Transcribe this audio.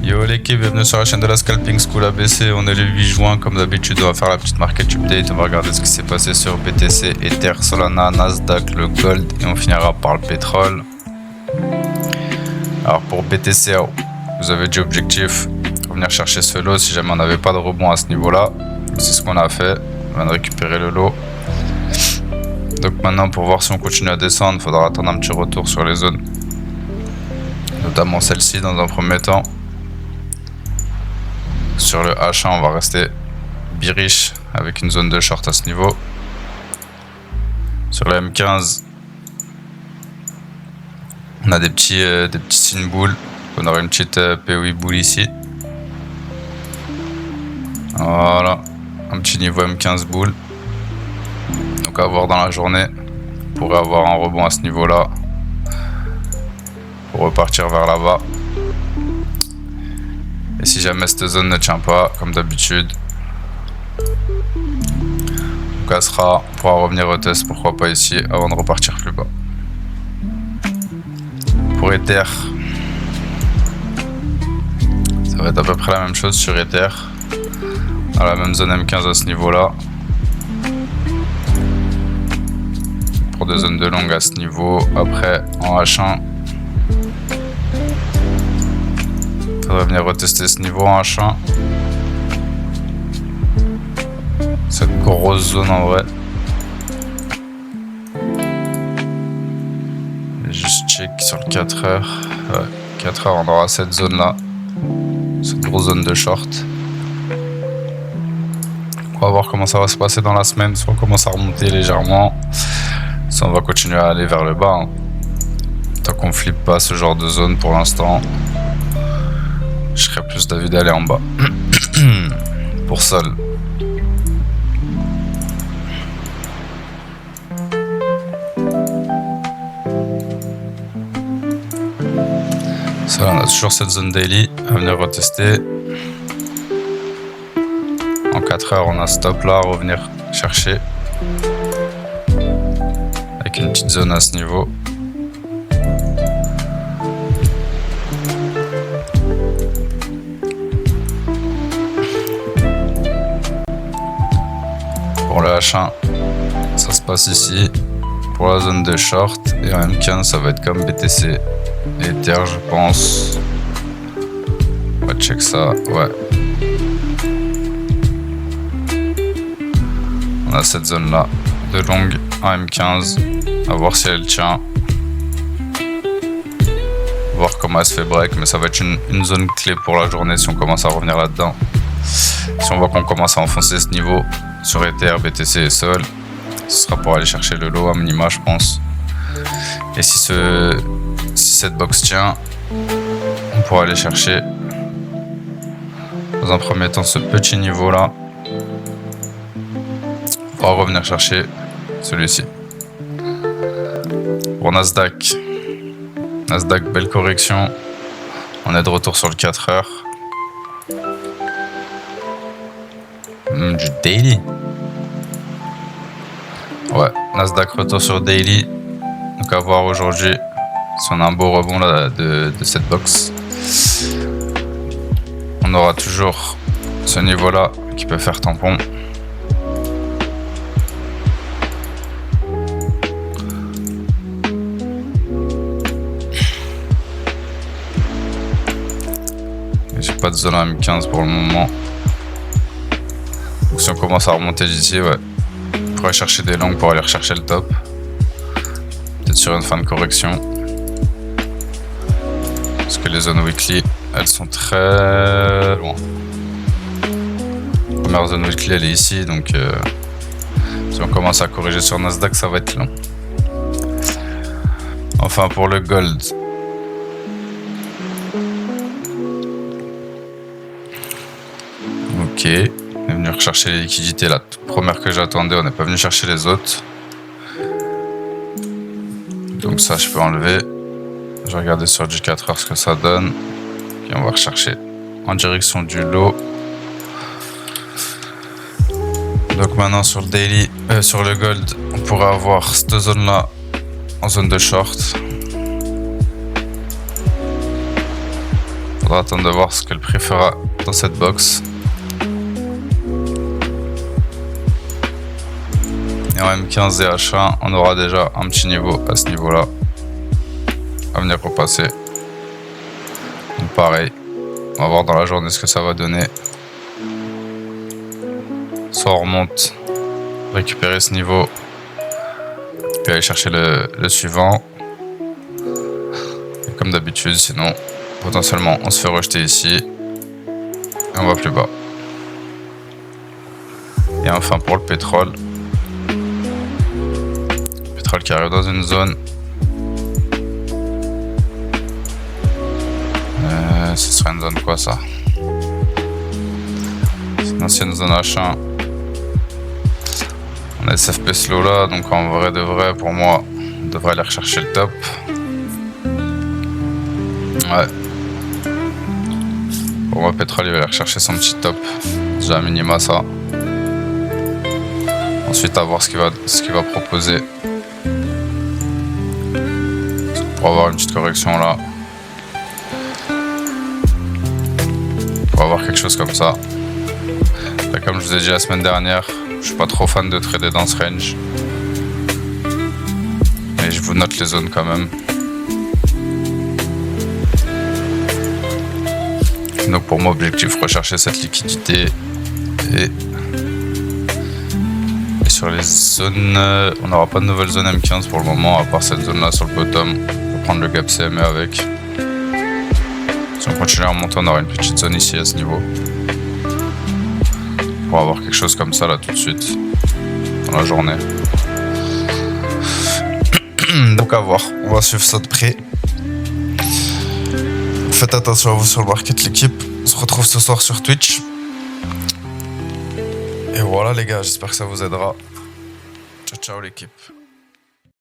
Yo l'équipe, bienvenue sur la chaîne de la Scalping School ABC. On est le 8 juin, comme d'habitude on va faire la petite market update. On va regarder ce qui s'est passé sur BTC, Ether, Solana, Nasdaq, le Gold et on finira par le pétrole. Alors pour BTC, vous avez dit objectif, venir chercher ce lot si jamais on n'avait pas de rebond à ce niveau là. C'est ce qu'on a fait, on vient de récupérer le lot. Donc maintenant pour voir si on continue à descendre, il faudra attendre un petit retour sur les zones. Notamment celle-ci dans un premier temps. Sur le H1 on va rester bearish avec une zone de short à ce niveau. Sur le M15 on a des petits signes boules. On aura une petite POI boule ici. Voilà, un petit niveau M15 boule. Donc à voir dans la journée. On pourrait avoir un rebond à ce niveau là pour repartir vers là-bas. Et si jamais cette zone ne tient pas, comme d'habitude, on cassera, on pourra revenir au test, pourquoi pas ici, avant de repartir plus bas. Pour Ether, ça va être à peu près la même chose sur Ether, dans la même zone M15 à ce niveau-là. Pour des zones de longue à ce niveau, après en H1. On va venir retester ce niveau en H1. Cette grosse zone en vrai. Juste check sur le 4 heures. Ouais, 4 heures on aura cette zone là. Cette grosse zone de short. On va voir comment ça va se passer dans la semaine. Soit on commence à remonter légèrement. Soit on va continuer à aller vers le bas. Tant qu'on flippe pas ce genre de zone pour l'instant. Je serais plus d'avis d'aller en bas. Pour Sol. Ça, on a toujours cette zone daily à venir retester. En 4 heures, on a stop là à revenir chercher. Avec une petite zone à ce niveau. Pour le H1, ça se passe ici. Pour la zone de short. Et en M15, ça va être comme BTC et Ether, je pense. On va check ça. Ouais. On a cette zone là de longue en M15. À voir si elle tient. Voir comment elle se fait break. Mais ça va être une zone clé pour la journée si on commence à revenir là-dedans. Si on voit qu'on commence à enfoncer ce niveau sur Ether, BTC et Sol, ce sera pour aller chercher le lot à minima, je pense. Et si cette box tient, on pourra aller chercher dans un premier temps ce petit niveau là. On va revenir chercher celui-ci. Pour Nasdaq, belle correction. On est de retour sur le 4 heures. Du daily. Ouais, Nasdaq retour sur daily. Donc à voir aujourd'hui si on a un beau rebond là de cette box. On aura toujours ce niveau là qui peut faire tampon. J'ai pas de zone à M15 pour le moment. Donc si on commence à remonter d'ici, ouais, on pourrait chercher des longues pour aller rechercher le top. Peut-être sur une fin de correction. Parce que les zones weekly, elles sont très loin. La première zone weekly, elle est ici, donc si on commence à corriger sur Nasdaq, ça va être long. Enfin pour le gold. Ok, on est venu rechercher les liquidités, la toute première que j'attendais, on n'est pas venu chercher les autres. Donc ça je peux enlever. Je vais regarder sur du 4 heures ce que ça donne. Et on va rechercher en direction du lot. Donc maintenant sur le daily, sur le gold, on pourrait avoir cette zone là en zone de short. Faudra attendre de voir ce que le prix fera dans cette box. Et en M15 et H1, on aura déjà un petit niveau à ce niveau-là à venir repasser. Donc pareil, on va voir dans la journée ce que ça va donner. Soit on remonte, récupérer ce niveau, puis aller chercher le suivant. Et comme d'habitude, sinon potentiellement on se fait rejeter ici et on va plus bas. Et enfin pour le pétrole. Pétrole qui arrive dans une zone. Ce serait une zone quoi ça? C'est une ancienne zone H1. On a SFP slow là, donc en vrai de vrai pour moi on devrait aller rechercher le top. Ouais. Pour moi pétrole il va aller rechercher son petit top. Déjà à minima ça. Ensuite à voir ce qu'il va proposer. Pour avoir une petite correction là. Pour avoir quelque chose comme ça. Là, comme je vous ai dit la semaine dernière, je suis pas trop fan de trader dans ce range. Mais je vous note les zones quand même. Donc pour moi objectif rechercher cette liquidité et sur les zones on n'aura pas de nouvelle zone M15 pour le moment à part cette zone là sur le bottom. On va prendre le gap CME avec. Si on continue à remonter on aura une petite zone ici à ce niveau. Pour avoir quelque chose comme ça là tout de suite dans la journée. Donc à voir, on va suivre ça de près. Faites attention à vous sur le market l'équipe. On se retrouve ce soir sur Twitch. Et voilà les gars, j'espère que ça vous aidera. Ciao ciao l'équipe.